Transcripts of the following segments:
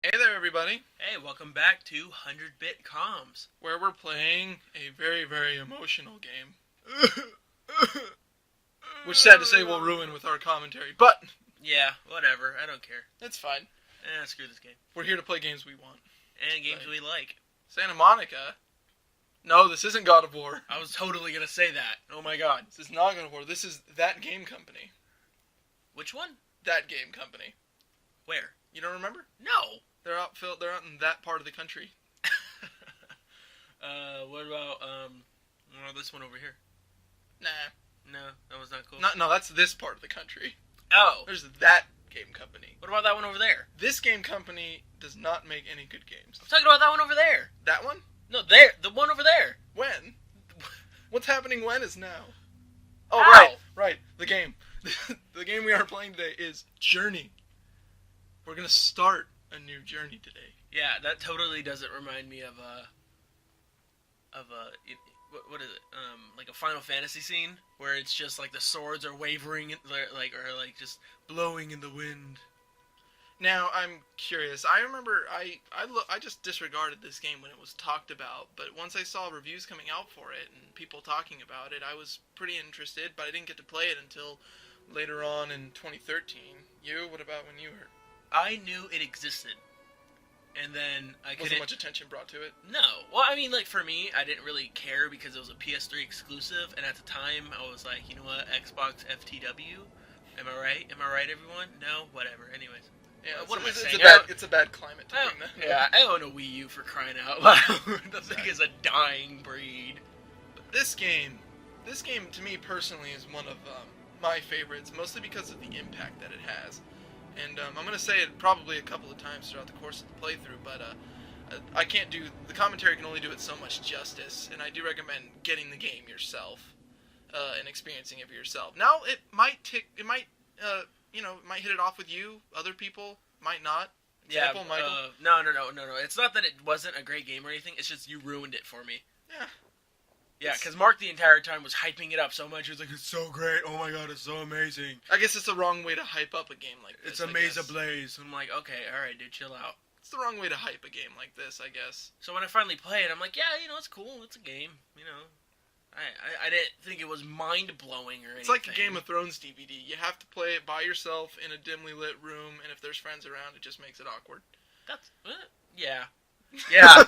Hey there, everybody, Hey, welcome back to 100-Bit Comms. where we're playing a very, very emotional game. Which, sad to say, will ruin with our commentary, but Yeah, whatever. I don't care. it's fine. Screw this game. We're here to play games we want. And games Right. we like. Santa Monica? No, this isn't God of War. I was totally gonna say that. Oh my god. This is not God of War. This is That Game Company. Which one? That Game Company. Where? You don't remember? No. They're out in that part of the country. What about, this one over here? Nah. No, that was not cool. No, that's this part of the country. Oh. There's That Game Company. What about that one over there? This game company does not make any good games. I'm talking about that one over there. That one? No, there. The one over there. When? What's happening when is now. Oh, Ow. right. The game. The game we are playing today is Journey. We're going to start a new journey today. Yeah, that totally doesn't remind me of what is it? Like a Final Fantasy scene where it's just like the swords are wavering, or just blowing in the wind. Now, I'm curious. I remember I just disregarded this game when it was talked about, but once I saw reviews coming out for it and people talking about it, I was pretty interested, but I didn't get to play it until later on in 2013. You? What about when you were? I knew it existed, and then I couldn't. Wasn't much attention brought to it? No. Well, I mean, like, for me, I didn't really care because it was a PS3 exclusive, and at the time, I was like, you know what, Xbox FTW? Am I right? Am I right, everyone? No? Whatever. Anyways. Yeah, What am I saying? It's a bad climate to bring that. Yeah, I own a Wii U for crying out loud. The thing is a dying breed. But this game to me personally is one of my favorites, mostly because of the impact that it has. And I'm going to say it probably a couple of times throughout the course of the playthrough, but I can't do, the commentary can only do it so much justice, and I do recommend getting the game yourself and experiencing it for yourself. Now, it might hit it off with you, other people might not. Example, Yeah, Michael. No. It's not that it wasn't a great game or anything, it's just you ruined it for me. Yeah. Yeah, because Mark the entire time was hyping it up so much. He was like, it's so great. Oh my god, it's so amazing. I guess it's the wrong way to hype up a game like this. It's amazing blaze. I'm like, okay, alright, dude, chill out. It's the wrong way to hype a game like this, I guess. So when I finally play it, I'm like, yeah, it's cool. It's a game, I didn't think it was mind-blowing or anything. It's like a Game of Thrones DVD. You have to play it by yourself in a dimly lit room, and if there's friends around, it just makes it awkward. That's... Yeah. Yeah.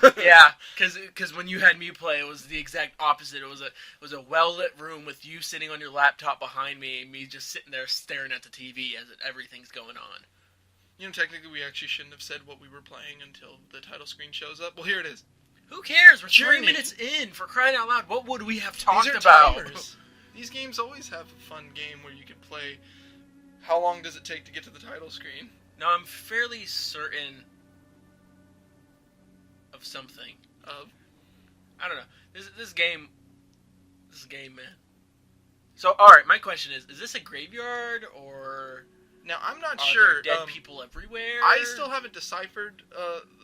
Because when you had me play, it was the exact opposite. It was a well-lit room with you sitting on your laptop behind me, and me just sitting there staring at the TV as everything's going on. Technically, we actually shouldn't have said what we were playing until the title screen shows up. Well, here it is. Who cares? We're Journey. 3 minutes in, for crying out loud. What would we have talked These are about? timers. These games always have a fun game where you can play. How long does it take to get to the title screen? No, I'm fairly certain of something. I don't know. This game, man. So, alright, my question is this a graveyard, or Now, I'm not are sure. there dead people everywhere? I still haven't deciphered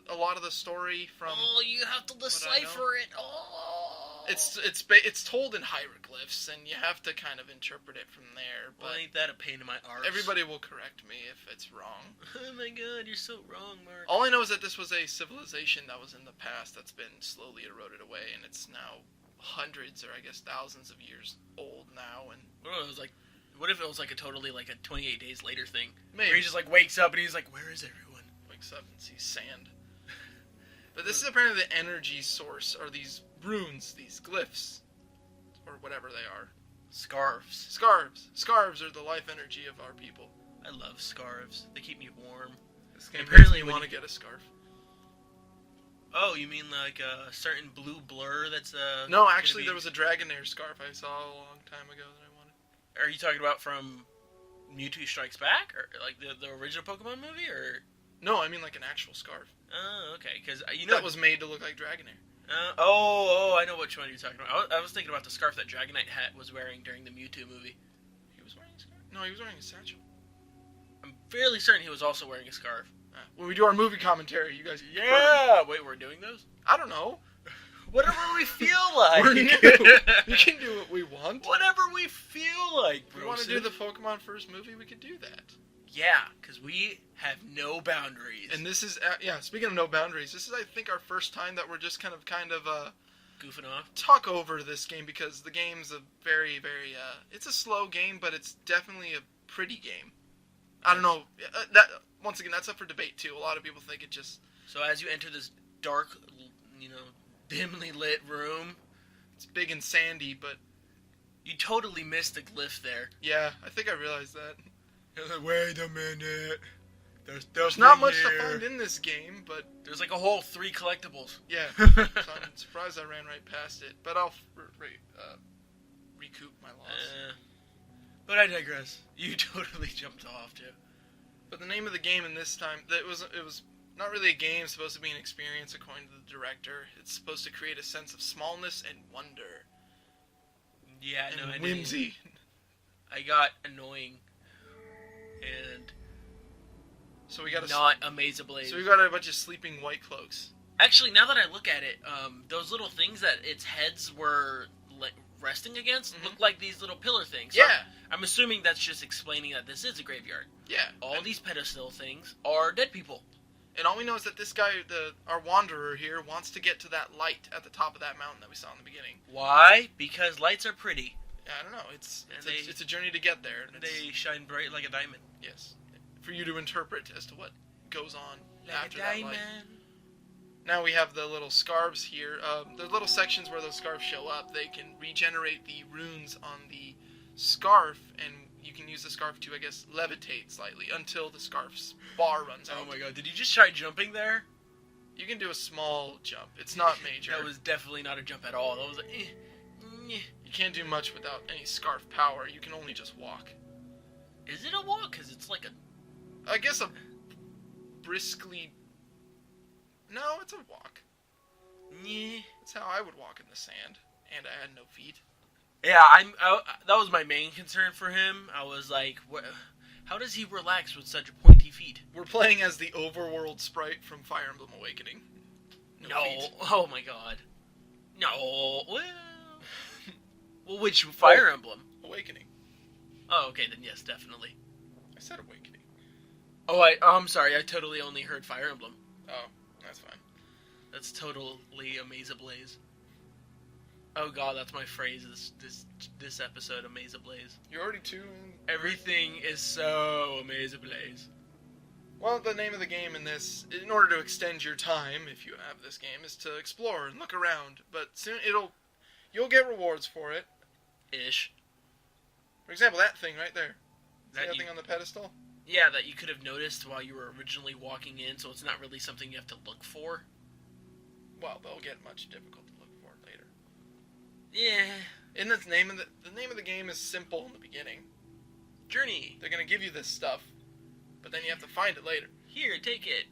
a lot of the story from. Oh, you have to decipher it. Oh. It's told in hieroglyphs, and you have to kind of interpret it from there. But Well, ain't that a pain in my arse? everybody will correct me if it's wrong. Oh my god, you're so wrong, Mark. All I know is that this was a civilization that was in the past that's been slowly eroded away, and it's now hundreds or I guess thousands of years old now. And What if it was like a totally like a 28 days later thing? maybe Where he just like wakes up and he's like, where is everyone? wakes up and sees sand. But this is apparently the energy source, or these runes, these glyphs, or whatever they are. Scarves. Scarves are the life energy of our people. I love scarves. They keep me warm. This game Apparently makes me when want to you- get a scarf. Oh, you mean like a certain blue blur that's No, actually, there was a Dragonair scarf I saw a long time ago that I wanted. Are you talking about from Mewtwo Strikes Back, or like the original Pokemon movie, or? No, I mean like an actual scarf. Oh, okay. Because That was made to look like Dragonair. I know which one you're talking about. I was thinking about the scarf that Dragonite was wearing during the Mewtwo movie. He was wearing a scarf? No, he was wearing a satchel. I'm fairly certain he was also wearing a scarf. When we do our movie commentary, you guys. Yeah. Wait, we're doing those? I don't know. Whatever we feel like. We're new. We can do what we want. Whatever we feel like, If we bro. want to do the Pokemon first movie, we could do that. Yeah, because we have no boundaries. And this is, speaking of no boundaries, this is, I think, our first time that we're just kind of goofing off. talk over this game, because the game's a very, very, it's a slow game, but it's definitely a pretty game. I don't know, once again, that's up for debate, too. A lot of people think it just... So as you enter this dark, dimly lit room... It's big and sandy, but... You totally missed the glyph there. Yeah, I think I realized that. Like, wait a minute. There's not much to find in this game, but... There's like a whole 3 collectibles. Yeah, so I'm surprised I ran right past it, but I'll recoup my loss. But I digress. You totally jumped off, too. But the name of the game in this time, it was not really a game, it's supposed to be an experience according to the director. It's supposed to create a sense of smallness and wonder. Yeah, and no, whimsy. I got annoying. And... So we got not Amaze-a-Blaze. So we got a bunch of sleeping white cloaks. Actually, now that I look at it, those little things that its heads were resting against look like these little pillar things. So Yeah. I'm assuming that's just explaining that this is a graveyard. Yeah. All these pedestal things are dead people. And all we know is that this guy, our wanderer here, wants to get to that light at the top of that mountain that we saw in the beginning. Why? Because lights are pretty. Yeah, I don't know. It's a journey to get there. And they shine bright like a diamond. Yes. For you to interpret as to what goes on like after that light. Now we have the little scarves here. The little sections where those scarves show up, they can regenerate the runes on the scarf, and you can use the scarf to, I guess, levitate slightly until the scarf's bar runs out. Oh my god, did you just try jumping there? You can do a small jump. It's not major. That was definitely not a jump at all. That was like, You can't do much without any scarf power. You can only just walk. Is it a walk? Because it's like a... I guess a briskly... No, it's a walk. Yeah. That's how I would walk in the sand. And I had no feet. Yeah, that was my main concern for him. I was like, how does he relax with such pointy feet? We're playing as the overworld sprite from Fire Emblem Awakening. No. Feet. Oh my god. No. Well, which Fire Emblem? Awakening. Oh, okay, then yes, definitely. I said Awakening. Oh, I'm sorry. I totally only heard Fire Emblem. Oh, that's fine. That's totally Amaze-a-Blaze. Oh god, that's my phrase this episode, Amaze-a-Blaze. You're already two. Everything is so Amaze-a-Blaze. Well, the name of the game in this, in order to extend your time, if you have this game, is to explore and look around. But soon you'll get rewards for it. Ish. For example, that thing right there. See that you, thing on the pedestal? Yeah, that you could have noticed while you were originally walking in, so it's not really something you have to look for. Well, they'll get much difficult to look for later. Yeah. And the name of the game is simple in the beginning. Journey. They're gonna give you this stuff, but then you have to find it later. Here, take it.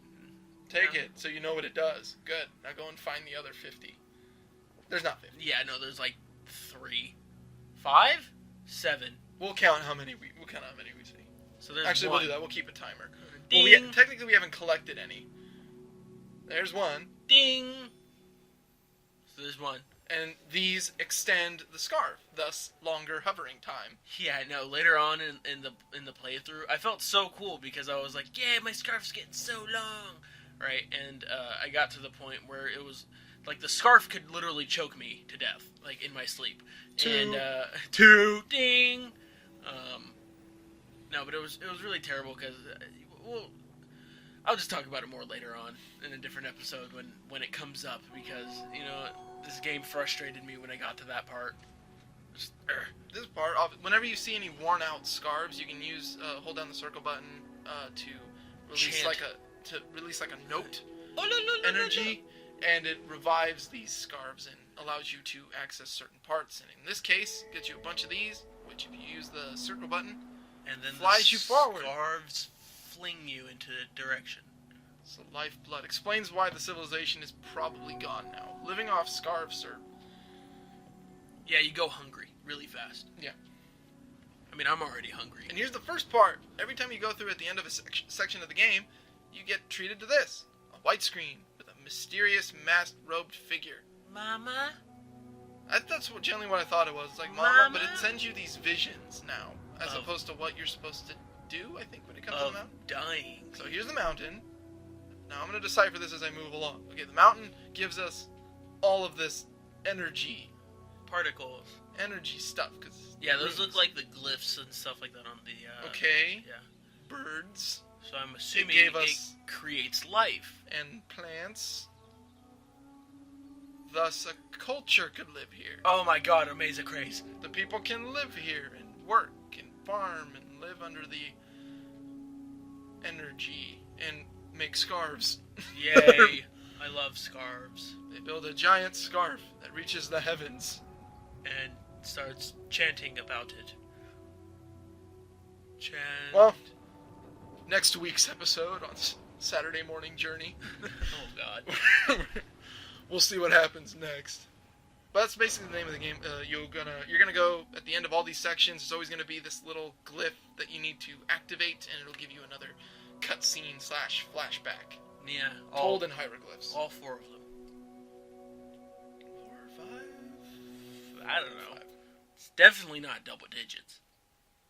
Take it, so you know what it does. Good. Now go and find the other 50. There's not 50. Yeah, no, there's like 3. 5? 7. We'll count how many we see. So there's Actually, one. we'll do that. We'll keep a timer. Ding. Well, technically, we haven't collected any. There's one. Ding. So there's one. And these extend the scarf, thus longer hovering time. Yeah, no. Later on in the playthrough, I felt so cool because I was like, "Yeah, my scarf's getting so long," right? And I got to the point where it was like the scarf could literally choke me to death, like in my sleep. Two. And ding. No, but it was really terrible because I'll just talk about it more later on in a different episode when it comes up because this game frustrated me when I got to that part. Just, this part, whenever you see any worn out scarves, you can use hold down the circle button to release like a note energy, and it revives these scarves and allows you to access certain parts. And in this case, gets you a bunch of these, which if you use the circle button, and then flies you forward. Scarves fling you into direction. So lifeblood explains why the civilization is probably gone now. Living off scarves or... Yeah, you go hungry really fast. Yeah. I mean, I'm already hungry. And here's the first part. Every time you go through at the end of a section of the game, you get treated to this. A white screen with a mysterious masked-robed figure. Mama? That's generally what I thought it was. Like, Mama, but it sends you these visions now, as opposed to what you're supposed to do, I think, when it comes to the mountain. Dying. So here's the mountain. Now I'm going to decipher this as I move along. Okay, the mountain gives us all of this energy. Particles. Energy stuff. Cause yeah, those look like the glyphs and stuff like that on the... okay. Yeah. Birds. So I'm assuming it creates life. And plants. Thus, a culture could live here. Oh my god, amazing craze. The people can live here and work and farm and live under the energy and make scarves. Yay. I love scarves. They build a giant scarf that reaches the heavens. And starts chanting about it. Chant. Well, next week's episode on Saturday Morning Journey. Oh god. We'll see what happens next. But that's basically the name of the game. You're gonna go at the end of all these sections. There's always gonna be this little glyph that you need to activate, and it'll give you another cutscene / flashback. Yeah. Told in hieroglyphs. All 4 of them. 4 or 5? I don't know. 5. It's definitely not double digits.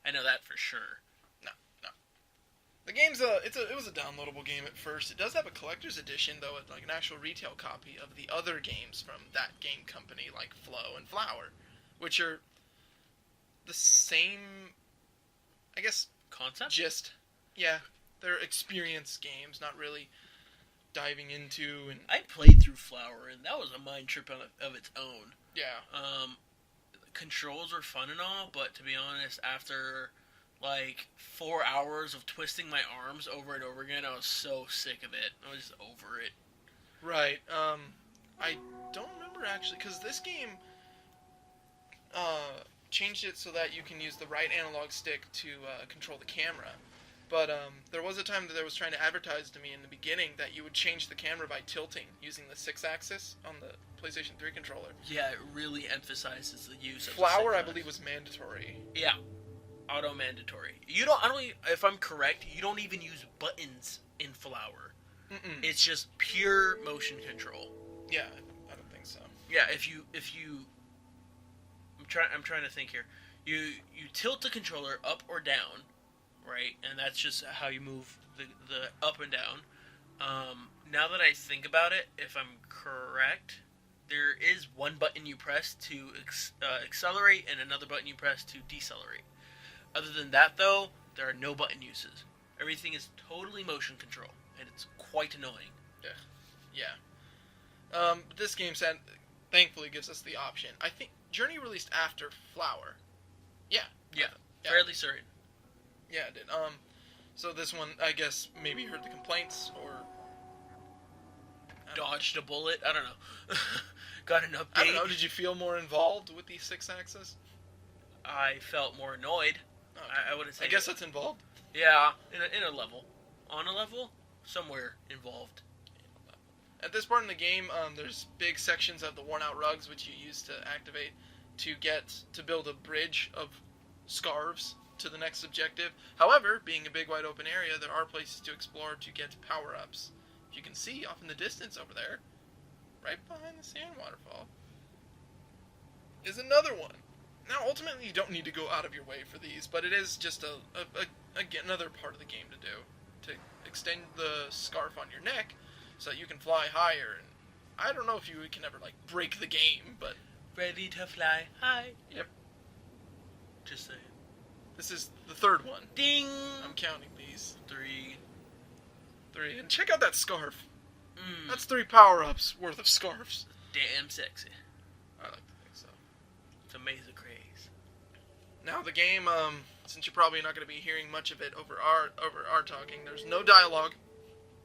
I know that for sure. No. The game's it was a downloadable game at first. It does have a collector's edition though, like an actual retail copy of the other games from that game company, like Flow and Flower, which are the same, I guess, concept. Gist. Yeah, they're experience games, not really diving into and. I played through Flower and that was a mind trip of its own. Yeah. Controls are fun and all, but to be honest, after like 4 hours of twisting my arms over and over again, I was so sick of it. I was just over it. Right. I don't remember actually, because this game changed it so that you can use the right analog stick to control the camera. But there was a time that they was trying to advertise to me in the beginning that you would change the camera by tilting using the 6-axis on the PlayStation 3 controller. Yeah, it really emphasizes the use of Flower, I believe, was mandatory. Yeah, auto mandatory. If I'm correct, you don't even use buttons in Flower. Mm-mm. It's just pure motion control. Yeah, I don't think so. Yeah, if you I'm trying to think here. You tilt the controller up or down, right? And that's just how you move the up and down. Now that I think about it, if I'm correct, there is one button you press to accelerate and another button you press to decelerate. Other than that, though, there are no button uses. Everything is totally motion control, and it's quite annoying. Yeah. This game thankfully gives us the option. I think Journey released after Flower. Yeah. Fairly certain. Yeah, it did. So this one, I guess, maybe heard the complaints or dodged a bullet. I don't know. Got an update. I don't know. Did you feel more involved with the 6-axis? I felt more annoyed. Okay. I wouldn't say. I guess that's involved. Yeah, in a level, on a level, somewhere involved. At this part in the game, there's big sections of the worn-out rugs which you use to activate to build a bridge of scarves to the next objective. However, being a big wide open area, there are places to explore to get power-ups. If you can see off in the distance over there, right behind the sand waterfall, is another one. Now, ultimately, you don't need to go out of your way for these, but it is just another part of the game to do. To extend the scarf on your neck so that you can fly higher. And I don't know if you can ever, break the game, but... Ready to fly high. Yep. Just saying. This is the third one. Ding! I'm counting these. 3. And check out that scarf. That's 3 power-ups worth of scarves. Damn sexy. I like to think so. It's amazing craze. Now the game, since you're probably not going to be hearing much of it over our talking, there's no dialogue.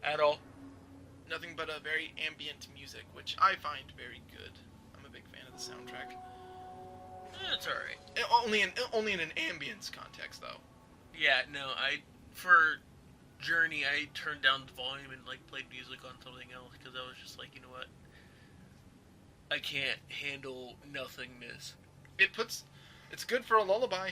At all. Nothing but a very ambient music, which I find very good. I'm a big fan of the soundtrack. It's alright. Only in an ambience context, though. Yeah, no, for Journey, I turned down the volume and played music on something else because I was just like, you know what? I can't handle nothingness. It's good for a lullaby.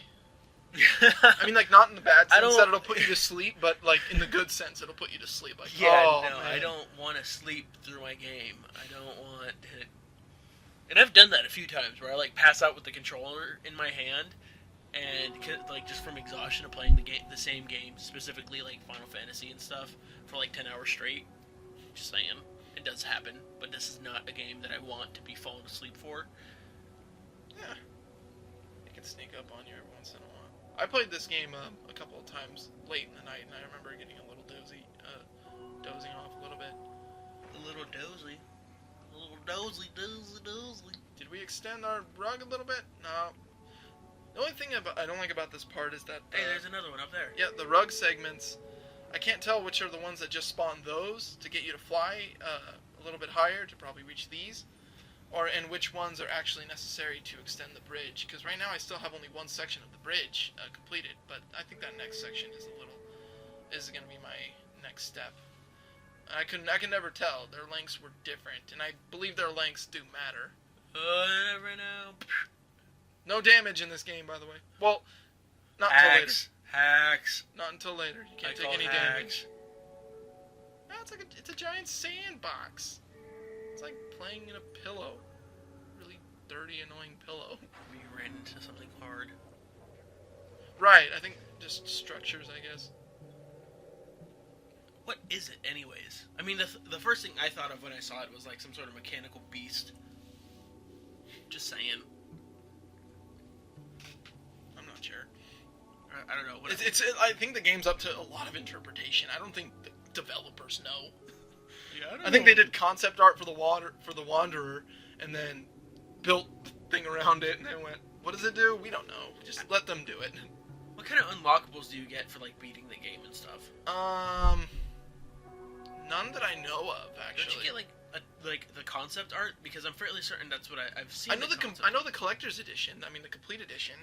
I mean, not in the bad sense that it'll put you to sleep, but in the good sense, it'll put you to sleep. Man. I don't want to sleep through my game. I don't want to. And I've done that a few times where I pass out with the controller in my hand, and like just from exhaustion of playing the same game, specifically like Final Fantasy and stuff, for like 10 hours straight. Just saying, it does happen, but this is not a game that I want to be falling asleep for. Yeah, it can sneak up on you every once in a while. I played this game a couple of times late in the night, and I remember getting a little dozing off a little bit. A little dozy. A little dozy. Did we extend our rug a little bit? No. The only thing I don't like about this part is that... Hey, there's another one up there. Yeah, the rug segments, I can't tell which are the ones that just spawn those to get you to fly a little bit higher to probably reach these, and which ones are actually necessary to extend the bridge. Because right now I still have only one section of the bridge completed, but I think that next section is going to be my next step. I can never tell. Their lengths were different, and I believe their lengths do matter. Never know. No damage in this game, by the way. Well, not until later. Hacks. Not until later. You can't take any damage. No, it's a giant sandbox. It's like playing in a pillow. Really dirty, annoying pillow. We ran into something hard. Right, I think just structures, I guess. What is it, anyways? I mean, the first thing I thought of when I saw it was like some sort of mechanical beast. Just saying. I'm not sure. I don't know. I think the game's up to a lot of interpretation. I don't think the developers know. Yeah, I think they did concept art for the Wanderer, and then built the thing around it, and they went, "What does it do? We don't know. Just let them do it." What kind of unlockables do you get for like beating the game and stuff? None that I know of, actually. Don't you get like the concept art? Because I'm fairly certain that's what I've seen. I know the collector's edition. I mean, the complete edition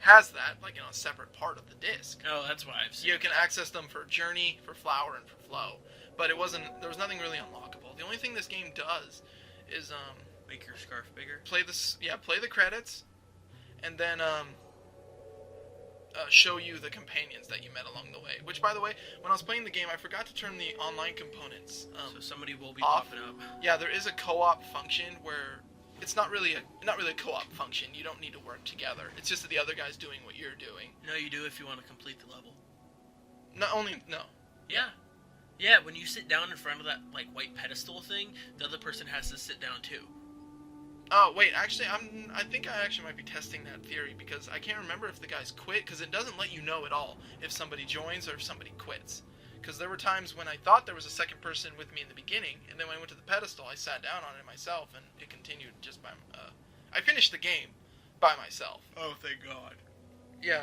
has that, like, a separate part of the disc. Oh, that's why I've seen. You can access them for Journey, for Flower, and for Flow. But there was nothing really unlockable. The only thing this game does is make your scarf bigger. Play the credits, and then show you the companions that you met along the way. Which, by the way, when I was playing the game, I forgot to turn the online components so somebody will be off. popping up. Yeah, there is a co-op function where it's not really a co-op function. You don't need to work together. It's just that the other guy's doing what you're doing. No, you do if you want to complete the level. No. Yeah, when you sit down in front of that like white pedestal thing, the other person has to sit down too. Oh, wait, actually, I think I actually might be testing that theory, because I can't remember if the guys quit, because it doesn't let you know at all if somebody joins or if somebody quits. Because there were times when I thought there was a second person with me in the beginning, and then when I went to the pedestal, I sat down on it myself, and it continued just by... I finished the game by myself. Oh, thank God. Yeah,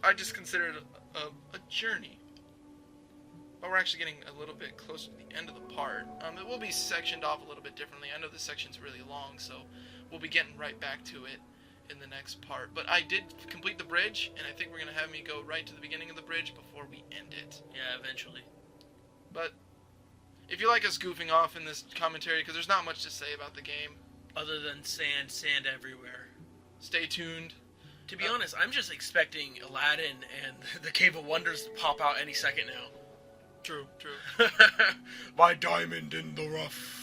I just considered it a journey. But we're actually getting a little bit closer to the end of the part. It will be sectioned off a little bit differently. I know this section's really long, so we'll be getting right back to it in the next part. But I did complete the bridge, and I think we're going to have me go right to the beginning of the bridge before we end it. Yeah, eventually. But if you like us goofing off in this commentary, because there's not much to say about the game. Other than sand everywhere. Stay tuned. To be honest, I'm just expecting Aladdin and the Cave of Wonders to pop out any second now. True. My diamond in the rough.